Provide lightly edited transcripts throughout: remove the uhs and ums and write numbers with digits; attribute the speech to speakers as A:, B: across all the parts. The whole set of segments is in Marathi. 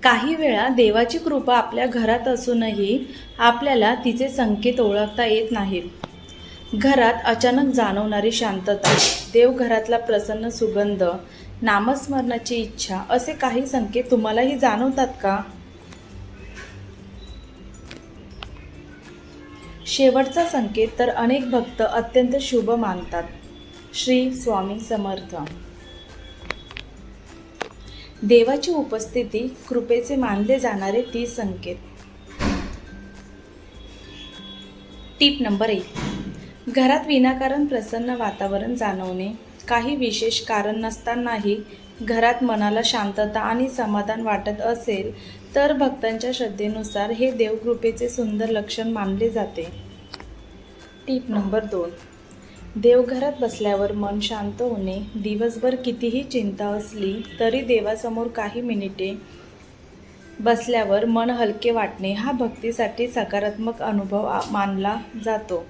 A: काही वेळा देवाची कृपा आपल्या घरात असूनही आपल्याला तिचे संकेत ओळखता येत नाहीत. घरात अचानक जाणवणारी शांतता, देवघरातला प्रसन्न सुगंध, नामस्मरणाची इच्छा असे काही संकेत तुम्हालाही जाणवतात का? शेवटचा संकेत तर अनेक भक्त अत्यंत शुभ मानतात. श्री स्वामी समर्थ. देवाची उपस्थिती कृपेचे मानले जाणारे 30 संकेत. Tip number 1. घरात विनाकारण प्रसन्न वातावरण जाणवणे. काही विशेष कारण नसतानाही घरात मनाला शांतता आणि समाधान वाटत असेल तर भक्तांच्या श्रद्धेनुसार हे देवकृपेचे सुंदर लक्षण मानले जाते. Tip number 2. देवघरात बसल्यावर मन शांत होणे. दिवसभर कितीही चिंता असली तरी देवासमोर काही मिनिटे बसल्यावर मन हलके वाटणे हा भक्तीसाठी सकारात्मक अनुभव मानला जातो.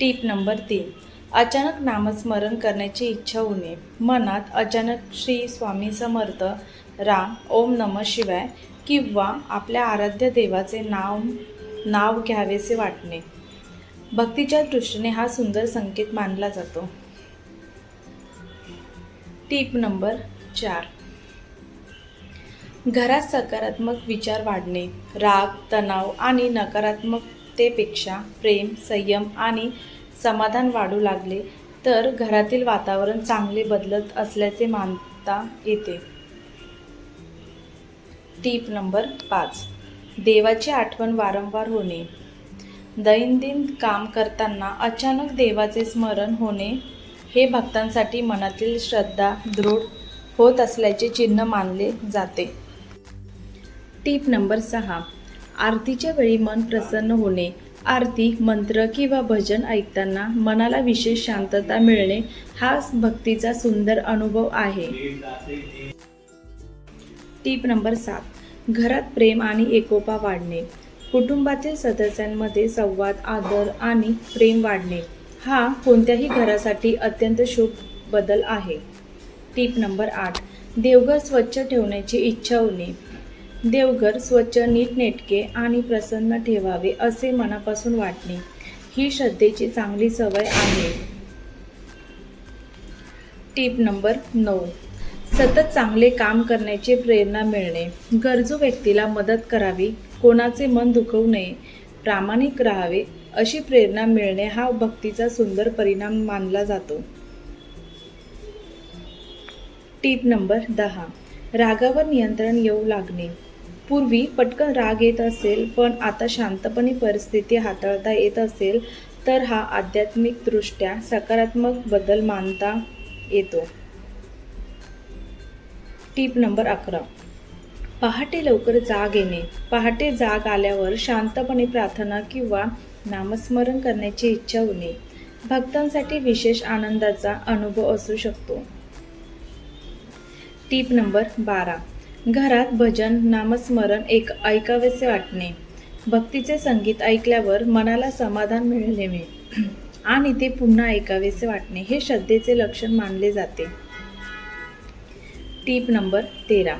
A: Tip number 3. अचानक नामस्मरण करण्याची इच्छा होणे. मनात अचानक श्री स्वामी समर्थ, राम, ओम नमः शिवाय किंवा आपल्या आराध्य देवाचे नाव घ्यावेसे वाटणे. भक्तीच्या दृष्टीने हा सुंदर संकेत मानला जातो. Tip number 4. घरात सकारात्मक विचार वाढणे. राग, तणाव आणि नकारात्मकतेपेक्षा प्रेम, संयम आणि समाधान वाढू लागले तर घरातील वातावरण चांगले बदलत असल्याचे मानता येते. Tip number 5. देवाची आठवण वारंवार होणे. दैनंदिन काम करताना अचानक देवाचे स्मरण होणे हे भक्तांसाठी मनातील श्रद्धा दृढ होत असल्याचे चिन्ह मानले जाते. Tip number 6. आरतीच्या वेळी मन प्रसन्न होणे. आरती, मंत्र किंवा भजन ऐकताना मनाला विशेष शांतता मिळणे हा भक्तीचा सुंदर अनुभव आहे. Tip number 7. घरात प्रेम आणि एकोपा वाढणे. कुटुंबातील सदस्यांमध्ये संवाद, आदर आणि प्रेम वाढणे हा कोणत्याही घरासाठी अत्यंत शुभ बदल आहे. Tip number 8. देवघर स्वच्छ ठेवण्याची इच्छा होणे. देवघर स्वच्छ, नीटनेटके आणि प्रसन्न ठेवावे असे मनापासून वाटणे ही श्रद्धेची चांगली सवय आहे. Tip number 9. सतत चांगले काम करण्याची प्रेरणा मिळणे. गरजू व्यक्तीला मदत करावी, कोणाचे मन दुखवू नये, प्रामाणिक राहावे अशी प्रेरणा मिळणे हा भक्तीचा सुंदर परिणाम मानला जातो. Tip number 10. रागावर नियंत्रण येऊ लागणे. पूर्वी पटकन राग येत असेल पण आता शांतपणे परिस्थिती हाताळता येत असेल तर हा आध्यात्मिकदृष्ट्या सकारात्मक बदल मानता येतो. Tip number 11. पहाटे लवकर जाग येणे. पहाटे जाग आल्यावर शांतपणे प्रार्थना किंवा नामस्मरण करण्याची इच्छा होणे भक्तांसाठी विशेष आनंदाचा अनुभव असू शकतो. Tip number 12. घरात भजन, नामस्मरण ऐकावेसे वाटणे. भक्तीचे संगीत ऐकल्यावर मनाला समाधान मिळणे आणि ते पुन्हा ऐकावेसे वाटणे हे श्रद्धेचे लक्षण मानले जाते. Tip number 13.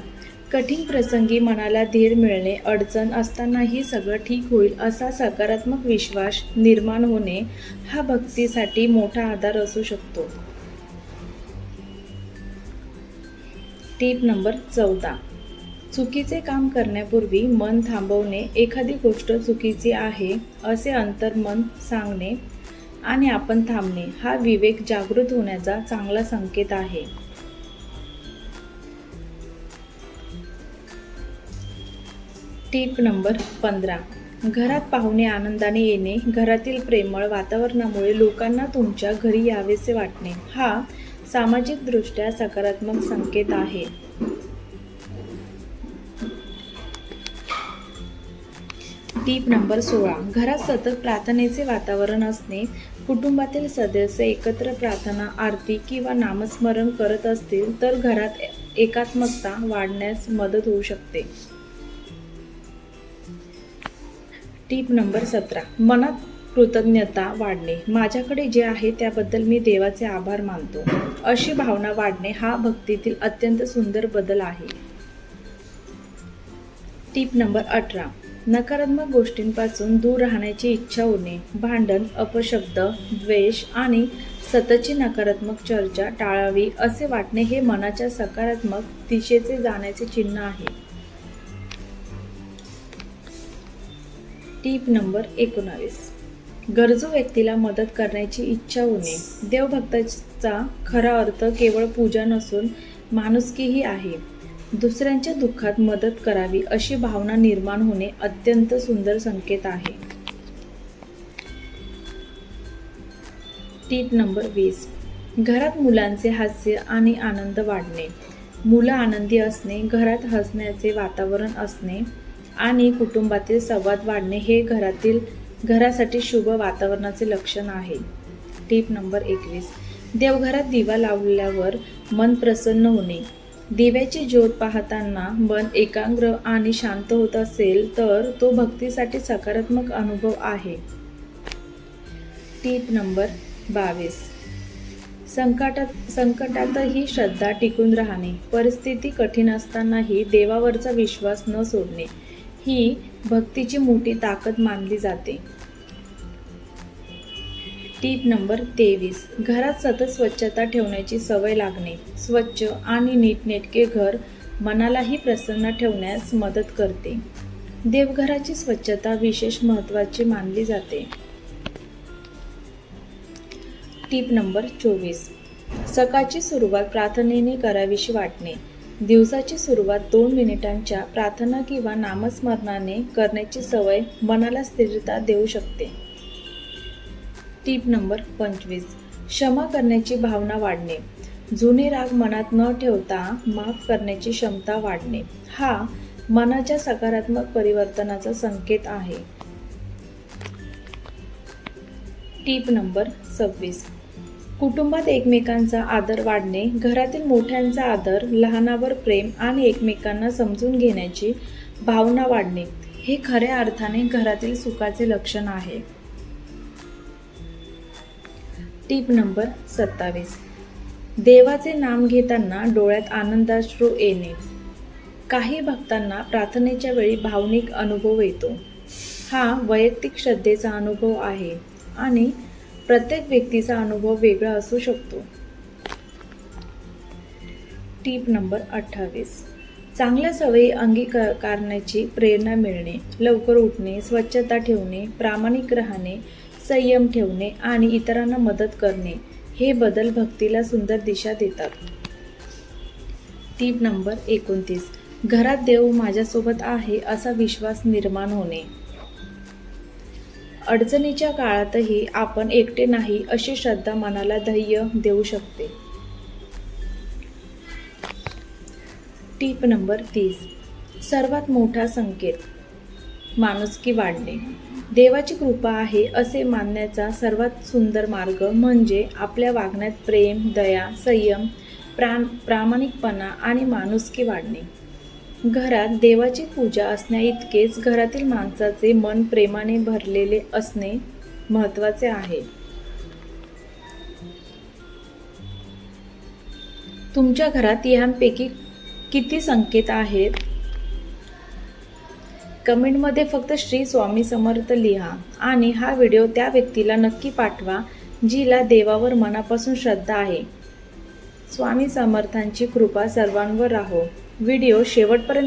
A: कठीण प्रसंगी मनाला धीर मिळणे. अडचण असतानाही सगळं ठीक होईल असा सकारात्मक विश्वास निर्माण होणे हा भक्तीसाठी मोठा आधार असू शकतो. Tip number 14. चुकीचे काम करण्यापूर्वी मन थांबवणे. एखादी गोष्ट चुकीची आहे असे अंतर्मन सांगणे आणि आपण थांबणे हा विवेक जागृत होण्याचा चांगला संकेत आहे. Tip number 15. घरात पाहुणे आनंदाने येणे. घरातील प्रेमळ वातावरणामुळे लोकांना तुमच्या घरी यावेसे वाटणे हा सामाजिकदृष्ट्या सकारात्मक संकेत आहे. Tip number 16. घरात सतत प्रार्थनेचे वातावरण असणे. कुटुंबातील सदस्य एकत्र प्रार्थना, आरती किंवा नामस्मरण करत असतील तर घरात एकात्मकता वाढण्यास मदत होऊ शकते. Tip number 17. मनात कृतज्ञता वाढणे. माझ्याकडे जे आहे त्याबद्दल मी देवाचे आभार मानतो अशी भावना वाढणे हा भक्तीतील अत्यंत सुंदर बदल आहे. Tip number 18. नकारात्मक गोष्टींपासून दूर राहण्याची इच्छा होणे, भांडण, अपशब्द, द्वेष आणि सततची नकारात्मक चर्चा टाळावी असे वाटणे हे मनाच्या सकारात्मक दिशेचे जाण्याचे चिन्ह आहे. Tip number 19. गरजू व्यक्तीला मदत करण्याची इच्छा होणे. देवभक्ताचा खरा अर्थ केवळ पूजा नसून माणुसकीही आहे. दुसऱ्यांच्या दुःखात मदत करावी अशी भावना निर्माण होणे अत्यंत सुंदर संकेत आहे. Tip number 20. घरात मुलांचे हास्य आणि आनंद वाढणे. मुलं आनंदी असणे, घरात हसण्याचे वातावरण असणे आणि कुटुंबातील संवाद वाढणे हे घरासाठी शुभ वातावरणाचे लक्षण आहे. Tip number 21. देवघरात दिवा लावल्यावर मन प्रसन्न होणे. दिव्याची ज्योत पाहताना मन एकाग्र आणि शांत होत असेल तर तो भक्तीसाठी सकारात्मक अनुभव आहे. Tip number 22. संकटातही श्रद्धा टिकून राहणे. परिस्थिती कठीण असतानाही देवावरचा विश्वास न सोडणे ही भक्तीची मोठी ताकद मानली जाते. Tip number 23. घरात सतत स्वच्छता ठेवण्याची सवय लागणे. स्वच्छ आणि नीटनेटके घर मनालाही प्रसन्न ठेवण्यास मदत करते. देवघराची स्वच्छता विशेष महत्त्वाची मानली जाते. Tip number 24. सकाळची सुरुवात प्रार्थनेने करावीशी वाटणे. दिवसाची सुरुवात 2 मिनिटांच्या प्रार्थना किंवा नामस्मरणाने करण्याची सवय मनाला स्थिरता देऊ शकते. Tip number 25. क्षमा करण्याची भावना वाढणे. जुने राग मनात न ठेवता माफ करण्याची क्षमता वाढणे हा मनाच्या सकारात्मक परिवर्तनाचा संकेत आहे. Tip number 26. कुटुंबात एकमेकांचा आदर वाढणे. घरातील मोठ्यांचा आदर, लहानावर प्रेम आणि एकमेकांना समजून घेण्याची भावना वाढणे हे खऱ्या अर्थाने घरातील सुखाचे लक्षण आहे. Tip number 27. देवाचे नाम घेताना डोळ्यात आनंदाश्रू येणे. काही भक्तांना प्रार्थनेच्या वेळी भावनिक अनुभव येतो. हा वैयक्तिक श्रद्धेचा अनुभव आहे आणि प्रत्येक व्यक्तीचा अनुभव वेगळा असू शकतो. Tip number 28. चांगल्या सवयी अंगीकारण्याची प्रेरणा मिळणे. लवकर उठणे, स्वच्छता ठेवणे, प्रामाणिक राहणे, संयम ठेवणे आणि इतरांना मदत करणे हे बदल भक्तीला सुंदर दिशा देतात. Tip number 29. घरात देव माझ्यासोबत आहे असा विश्वास निर्माण होणे. अडचणीच्या काळातही आपण एकटे नाही अशी श्रद्धा मनाला धैर्य देऊ शकते. Tip number 30. सर्वात मोठा संकेत माणुसकी वाढणे. देवाची कृपा आहे असे मानण्याचा सर्वात सुंदर मार्ग म्हणजे आपल्या वागण्यात प्रेम, दया, संयम, प्रामाणिकपणा आणि माणुसकी वाढणे. घरात देवाची पूजा असण्याइतकेच घरातील माणसाचे मन प्रेमाने भरलेले असणे महत्त्वाचे आहे. तुमच्या घरात यांपैकी किती संकेत आहेत? कमेंटमध्ये फक्त श्री स्वामी समर्थ लिहा आणि हा व्हिडिओ त्या व्यक्तीला नक्की पाठवा जिला देवावर मनापासून श्रद्धा आहे. स्वामी समर्थांची कृपा सर्वांवर राहो. व्हिडिओ शेवटपर्यंत